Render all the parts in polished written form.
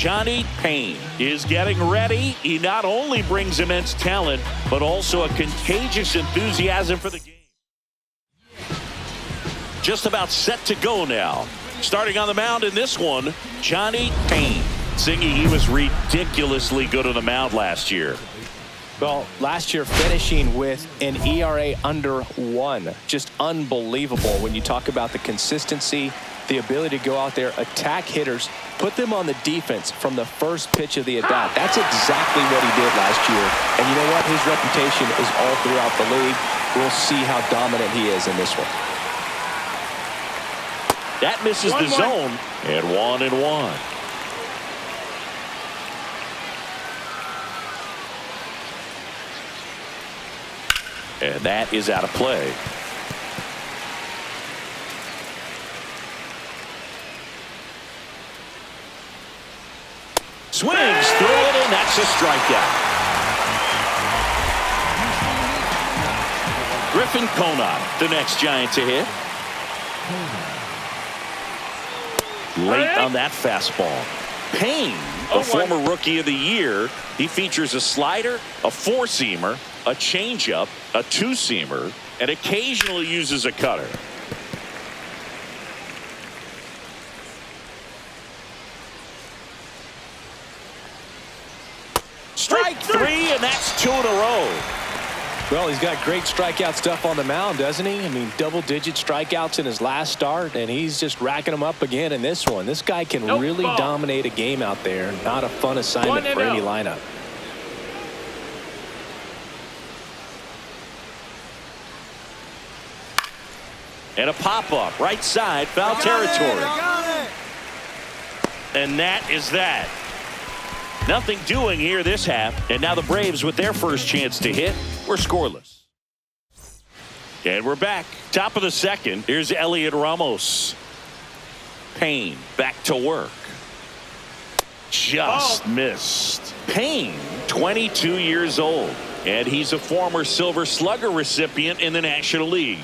Johnny Payne is getting ready. He not only brings immense talent, but also a contagious enthusiasm for the game. Just about set to go now. Starting on the mound in this one, Johnny Payne. Singy, he was ridiculously good on the mound last year. Well, last year finishing with an ERA under 1. Just unbelievable when you talk about the consistency, the ability to go out there, attack hitters, put them on the defense from the first pitch of the at-bat. That's exactly what he did last year. And you know what? His reputation is all throughout the league. We'll see how dominant he is in this one. That misses the zone, and 1-1. And that is out of play. Swings through it, and that's a strikeout. Griffin Conant, the next Giant to hit. Late on that fastball. Payne, a former Rookie of the Year. He features a slider, a four-seamer, a changeup, a two-seamer, and occasionally uses a cutter. Strike 3, and that's 2 in a row. Well, he's got great strikeout stuff on the mound, doesn't he? I mean, double-digit strikeouts in his last start, and he's just racking them up again in this one. This guy can really dominate a game out there. Not a fun assignment for any lineup. And a pop-up, right side, foul territory. And that is that. Nothing doing here this half. And now the Braves with their first chance to hit. We're scoreless. And we're back. Top of the second. Here's Elliot Ramos. Payne back to work. Just missed. Payne, 22 years old. And he's a former Silver Slugger recipient in the National League.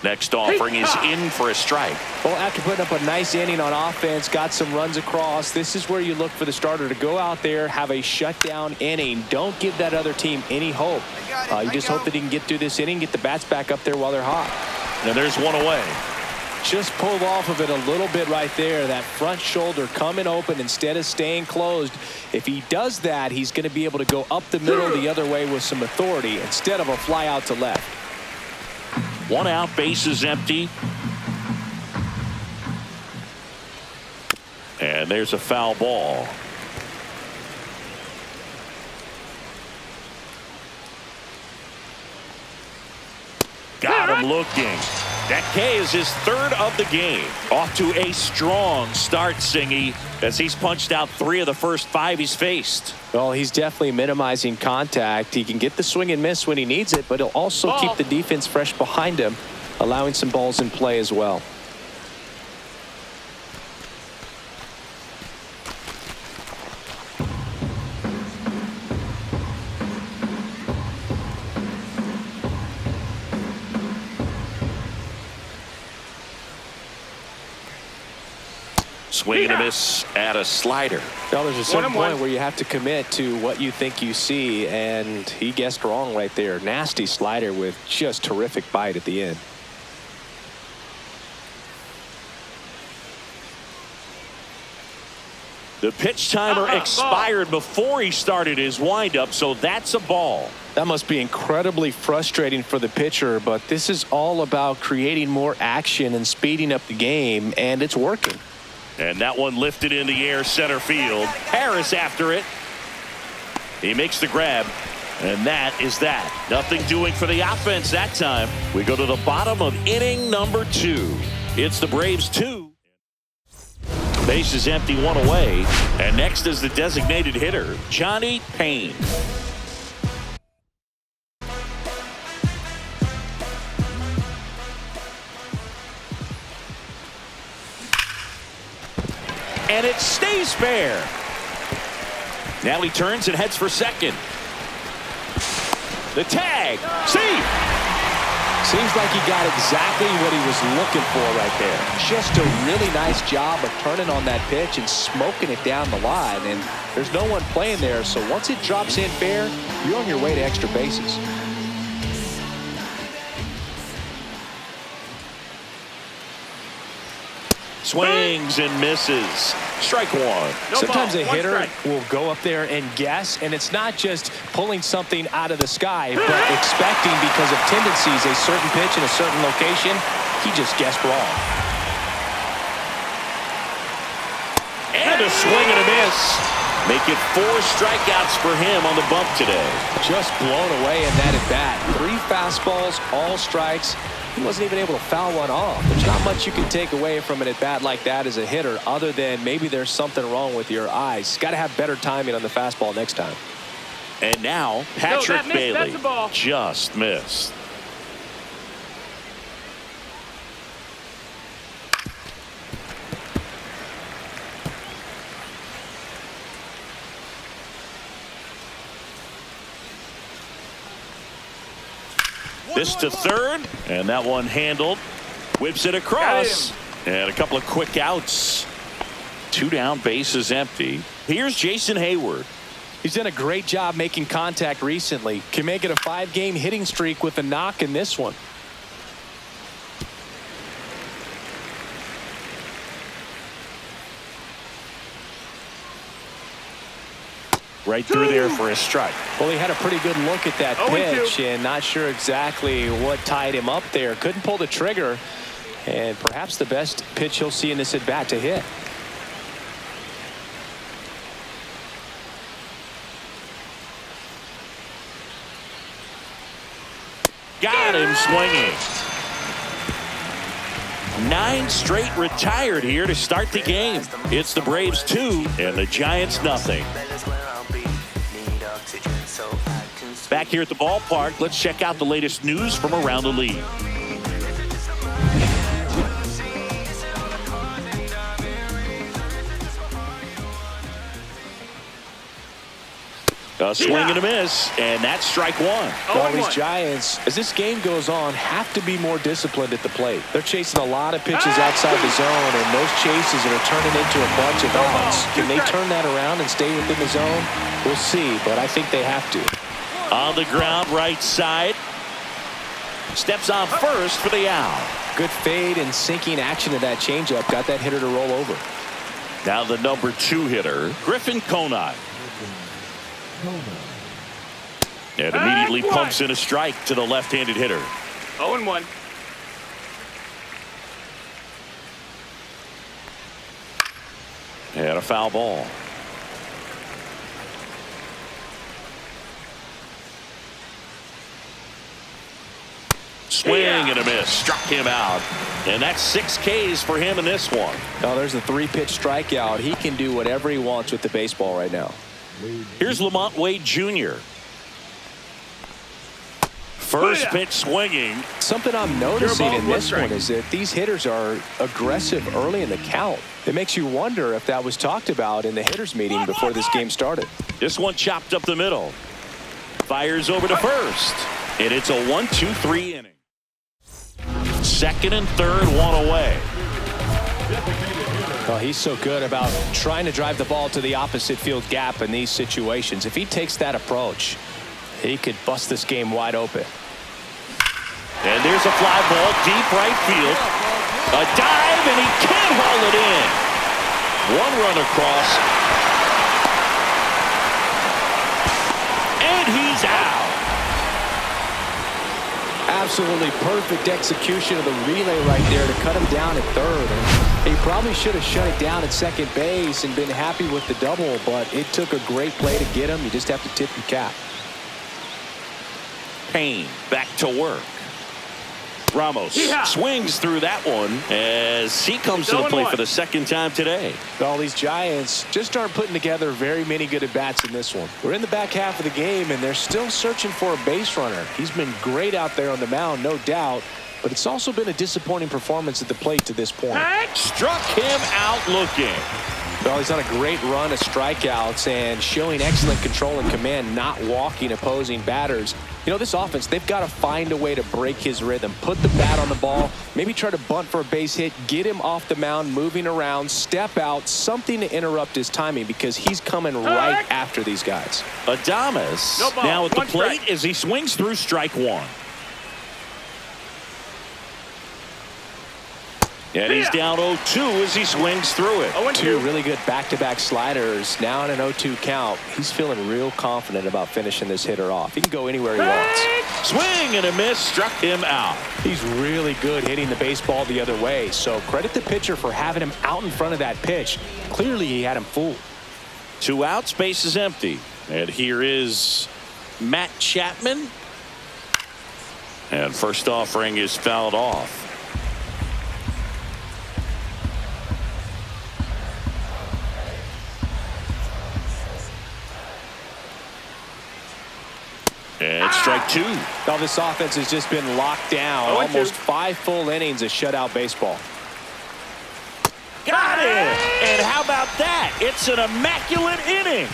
Next offering is in for a strike. Well, after putting up a nice inning on offense, got some runs across, this is where you look for the starter to go out there, have a shutdown inning. Don't give that other team any hope. You just hope that he can get through this inning, get the bats back up there while they're hot. And there's one away. Just pulled off of it a little bit right there. That front shoulder coming open instead of staying closed. If he does that, he's going to be able to go up the middle the other way with some authority instead of a fly out to left. One out, bases empty. And there's a foul ball. Got him looking. That K is his third of the game. Off to a strong start, Singy, as he's punched out 3 of the first 5 he's faced. Well, he's definitely minimizing contact. He can get the swing and miss when he needs it, but he'll also keep the defense fresh behind him, allowing some balls in play as well. Swing and a miss at a slider. Well, there's a certain point where you have to commit to what you think you see, and he guessed wrong right there. Nasty slider with just terrific bite at the end. The pitch timer expired before he started his windup, so that's a ball. That must be incredibly frustrating for the pitcher, but this is all about creating more action and speeding up the game, and it's working. And that one lifted in the air, center field. Harris after it. He makes the grab, and that is that. Nothing doing for the offense that time. We go to the bottom of inning number 2. It's the Braves 2. Base is empty, 1 away. And next is the designated hitter, Johnny Payne. And it stays fair. Now he turns and heads for second. The tag. See. Seems like he got exactly what he was looking for right there. Just a really nice job of turning on that pitch and smoking it down the line. And there's no one playing there, so once it drops in fair, you're on your way to extra bases. Swings and misses. Strike one. Sometimes a hitter will go up there and guess, and it's not just pulling something out of the sky, but expecting, because of tendencies, a certain pitch in a certain location. He just guessed wrong. And a swing and a miss. Make it 4 strikeouts for him on the bump today. Just blown away in that at bat. 3 fastballs, all strikes. He wasn't even able to foul one off. There's not much you can take away from an at-bat like that as a hitter, other than maybe there's something wrong with your eyes. Got to have better timing on the fastball next time. And now Patrick Bailey just missed. This to third, and that one handled. Whips it across, and a couple of quick outs. 2 down, bases empty. Here's Jason Hayward. He's done a great job making contact recently. Can make it a 5-game hitting streak with a knock in this one. Right through there for a strike. Well, he had a pretty good look at that pitch and not sure exactly what tied him up there. Couldn't pull the trigger, and perhaps the best pitch he'll see in this at-bat to hit. Got him swinging. 9 straight retired here to start the game. It's the Braves 2 and the Giants nothing. Back here at the ballpark, let's check out the latest news from around the league. A swing and a miss, and that's strike one. Well, these Giants, as this game goes on, have to be more disciplined at the plate. They're chasing a lot of pitches outside the zone, and those chases are turning into a bunch of outs. Can they turn that around and stay within the zone? We'll see, but I think they have to. On the ground, right side. Steps on first for the out. Good fade and sinking action of that changeup. Got that hitter to roll over. Now the number 2 hitter, Griffin Conine. And immediately pumps in a strike to the left-handed hitter. 0-1. And a foul ball. Swing and a miss. Struck him out. And that's 6 Ks for him in this one. Oh, there's a 3-pitch strikeout. He can do whatever he wants with the baseball right now. Here's Lamont Wade Jr. First pitch swinging. Something I'm noticing in this one is that these hitters are aggressive early in the count. It makes you wonder if that was talked about in the hitters meeting before this game started. This one chopped up the middle. Fires over to first. And it's a 1-2-3 inning. Second and third, one away. Oh, he's so good about trying to drive the ball to the opposite field gap in these situations. If he takes that approach, he could bust this game wide open. And there's a fly ball deep right field. A dive, and he can't haul it in. One run across. And he's out. Absolutely perfect execution of the relay right there to cut him down at third. And he probably should have shut it down at second base and been happy with the double, but it took a great play to get him. You just have to tip your cap. Payne back to work. Ramos swings through that one as he comes to the plate for the second time today. All these Giants just aren't putting together very many good at-bats in this one. We're in the back half of the game, and they're still searching for a base runner. He's been great out there on the mound, no doubt, but it's also been a disappointing performance at the plate to this point. Struck him out looking. Well, he's on a great run of strikeouts and showing excellent control and command, not walking opposing batters. You know, this offense, they've got to find a way to break his rhythm, put the bat on the ball, maybe try to bunt for a base hit, get him off the mound, moving around, step out, something to interrupt his timing because he's coming right after these guys. Adames now at the plate as he swings through strike one. And he's down 0-2 as he swings through it. Two really good back-to-back sliders. Now in an 0-2 count. He's feeling real confident about finishing this hitter off. He can go anywhere he wants. Swing and a miss, struck him out. He's really good hitting the baseball the other way. So credit the pitcher for having him out in front of that pitch. Clearly he had him fooled. 2 outs, base is empty. And here is Matt Chapman. And first offering is fouled off. And strike 2. Now this offense has just been locked down. Almost 5 full innings of shutout baseball. Got it! And how about that? It's an immaculate inning.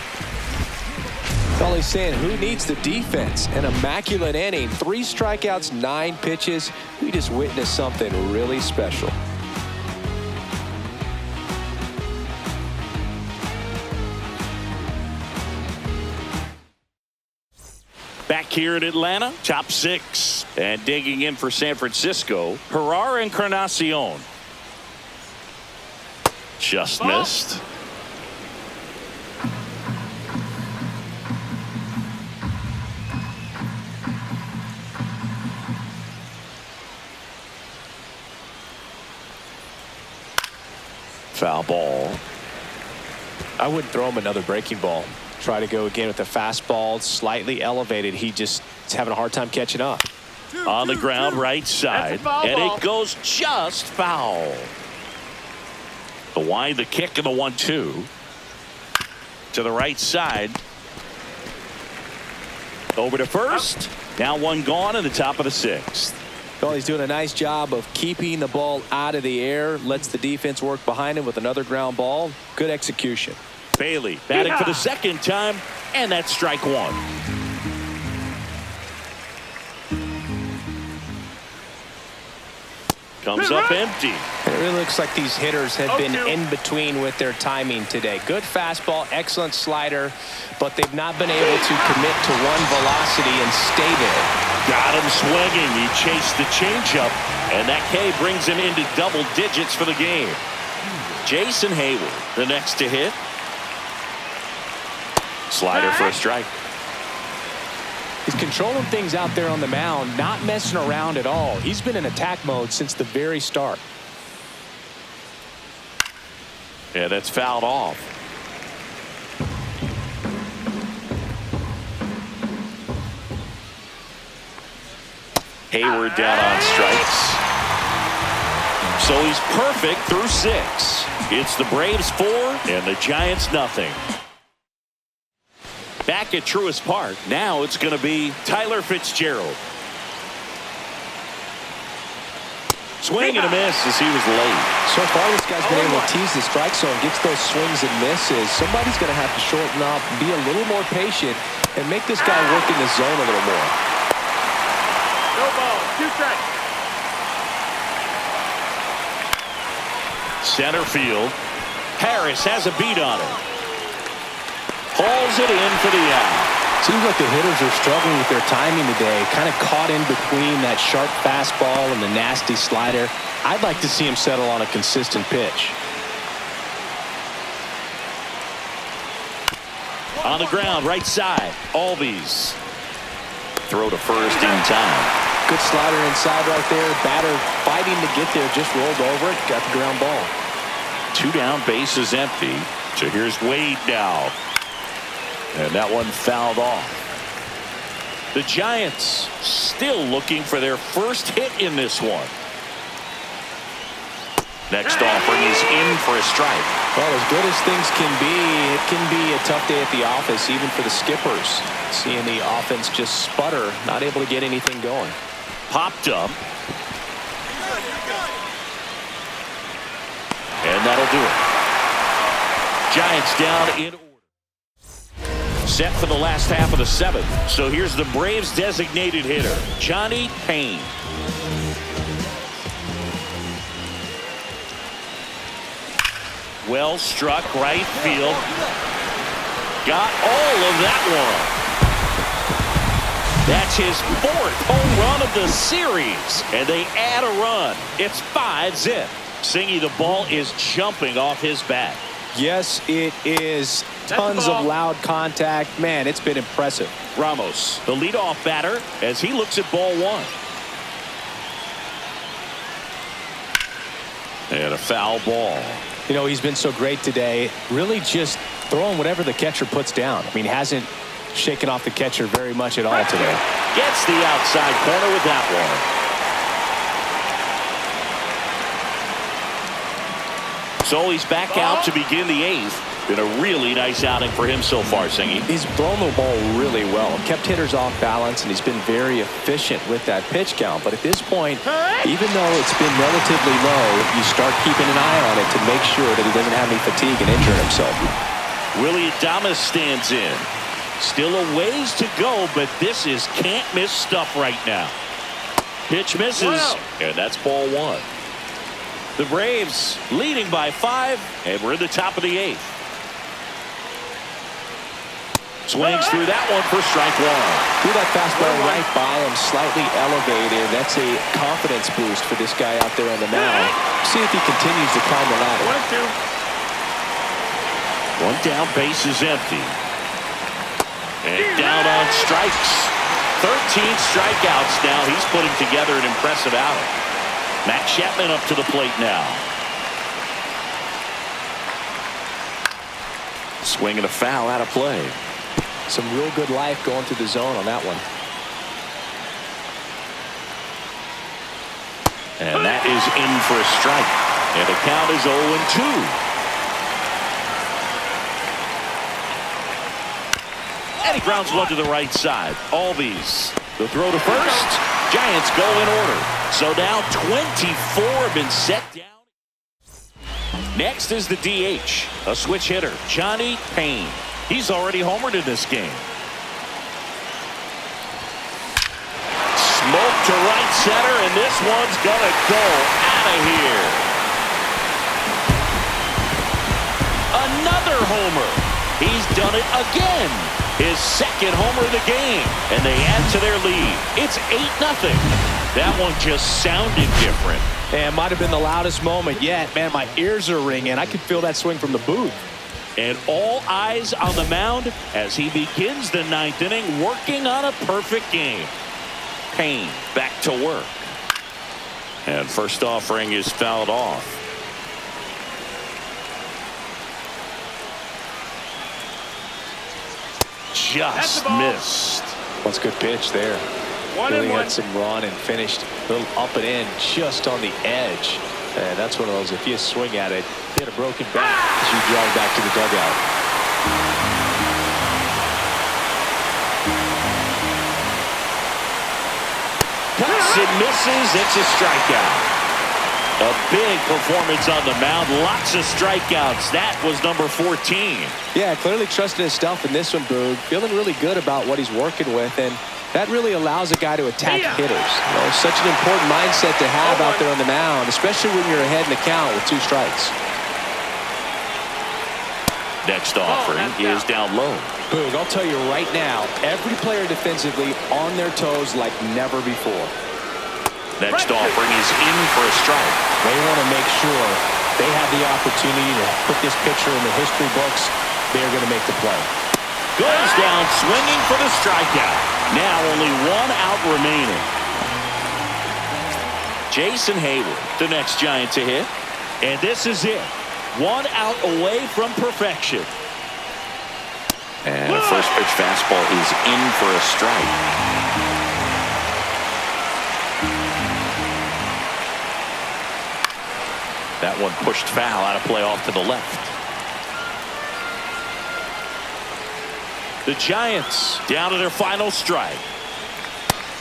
All he's saying, who needs the defense? An immaculate inning. 3 strikeouts, 9 pitches. We just witnessed something really special. Back here in Atlanta, top 6. And digging in for San Francisco, Herrera Encarnacion. Just missed. Foul ball. I wouldn't throw him another breaking ball. Try to go again with the fastball, slightly elevated. He just is having a hard time catching up. On the ground, right side. And it goes just foul. The wind, the kick, and the 1-2. To the right side. Over to first. Now one gone in the top of the 6th. Well, he's doing a nice job of keeping the ball out of the air. Lets the defense work behind him with another ground ball. Good execution. Bailey batting for the 2nd time, and that's strike 1. Comes up empty. It really looks like these hitters have been in between with their timing today. Good fastball, excellent slider, but they've not been able to commit to one velocity and stay there. Got him swinging. He chased the changeup, and that K brings him into double digits for the game. Jason Hayward, the next to hit. Slider for a strike. He's controlling things out there on the mound, not messing around at all. He's been in attack mode since the very start. Yeah, that's fouled off. Hayward down on strikes. So he's perfect through 6. It's the Braves 4 and the Giants nothing. Back at Truist Park, now it's going to be Tyler Fitzgerald. Swing and a miss as he was late. So far, this guy's been able to tease the strike zone, gets those swings and misses. Somebody's going to have to shorten up, be a little more patient, and make this guy work in the zone a little more. No ball, 2 strikes. Center field. Harris has a beat on it. Hauls it in for the out. Seems like the hitters are struggling with their timing today. Kind of caught in between that sharp fastball and the nasty slider. I'd like to see him settle on a consistent pitch. On the ground, right side. Albies. Throw to first in time. Good slider inside right there. Batter fighting to get there. Just rolled over it. Got the ground ball. 2 down, base is empty. So here's Wade now. And that one fouled off. The Giants still looking for their first hit in this one. Next offering is in for a strike. Well, as good as things can be, it can be a tough day at the office, even for the skippers. Seeing the offense just sputter, not able to get anything going. Popped up. And that'll do it. Giants down in order. Set for the last half of the seventh. So here's the Braves designated hitter, Johnny Payne. Well struck right field. Got all of that one. That's his fourth home run of the series. And they add a run. It's 5-zip. Singy, the ball is jumping off his bat. Yes, it is. Tons of loud contact. Man, it's been impressive. Ramos, the leadoff batter, as he looks at ball one. And a foul ball. You know, he's been so great today. Really just throwing whatever the catcher puts down. I mean, hasn't shaken off the catcher very much at all today. Gets the outside corner with that one. So he's back out to begin the eighth. Been a really nice outing for him so far, Singy. He's thrown the ball really well. Kept hitters off balance, and he's been very efficient with that pitch count. But at this point, even though it's been relatively low, you start keeping an eye on it to make sure that he doesn't have any fatigue and injure himself. Willie Adames stands in. Still a ways to go, but this is can't-miss stuff right now. Pitch misses, and that's ball one. The Braves leading by 5, and we're in the top of the eighth. Swings through that one for strike one. Threw that fastball right by him, slightly elevated. That's a confidence boost for this guy out there on the mound. See if he continues to climb the ladder. 1 down, base is empty. And down on strikes. 13 strikeouts now. He's putting together an impressive outing. Max Chapman up to the plate now. Swing and a foul out of play. Some real good life going through the zone on that one. And that is in for a strike. And the count is 0-2. And he grounds one to the right side. Albies. The throw to first. Giants go in order. So now 24 have been set down. Next is the DH. A switch hitter, Johnny Payne. He's already homered in this game. Smoke to right center, and this one's gonna go out of here. Another homer. He's done it again. His second homer of the game, and they add to their lead. It's 8-0. That one just sounded different. And might have been the loudest moment yet. Man, my ears are ringing. I could feel that swing from the booth. And all eyes on the mound as he begins the 9th inning, working on a perfect game. Payne back to work. And first offering is fouled off. Just missed. That's a good pitch there. Really had some run and finished a little up and in just on the edge. And that's one of those, if you swing at it, hit a broken back as you drive back to the dugout. Cuts and misses. It's a strikeout. A big performance on the mound. Lots of strikeouts. That was number 14. Yeah, clearly trusting his stuff in this one, Boog. Feeling really good about what he's working with, and that really allows a guy to attack hitters. You know, such an important mindset to have out there on the mound, especially when you're ahead in the count with 2 strikes. Next offering is down low. Boog, I'll tell you right now, every player defensively on their toes like never before. Next offering is in for a strike. They want to make sure they have the opportunity to put this pitcher in the history books. They're going to make the play. Goes down swinging for the strikeout. Now only 1 out remaining. Jason Hayward, the next Giant to hit. And this is it. 1 out away from perfection. And a first pitch fastball is in for a strike. That one pushed foul out of play off to the left. The Giants down to their final strike.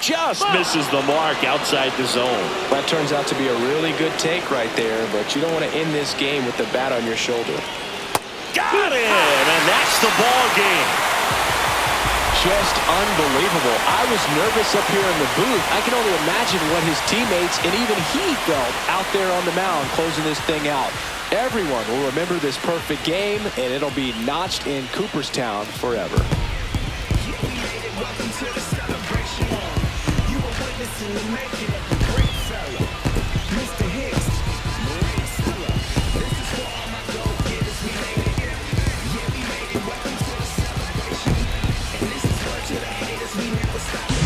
Just misses the mark outside the zone. That turns out to be a really good take right there, but you don't want to end this game with the bat on your shoulder. Got him, and that's the ball game. Just unbelievable. I was nervous up here in the booth. I can only imagine what his teammates and even he felt out there on the mound closing this thing out. Everyone will remember this perfect game, and it'll be notched in Cooperstown forever. We never stop.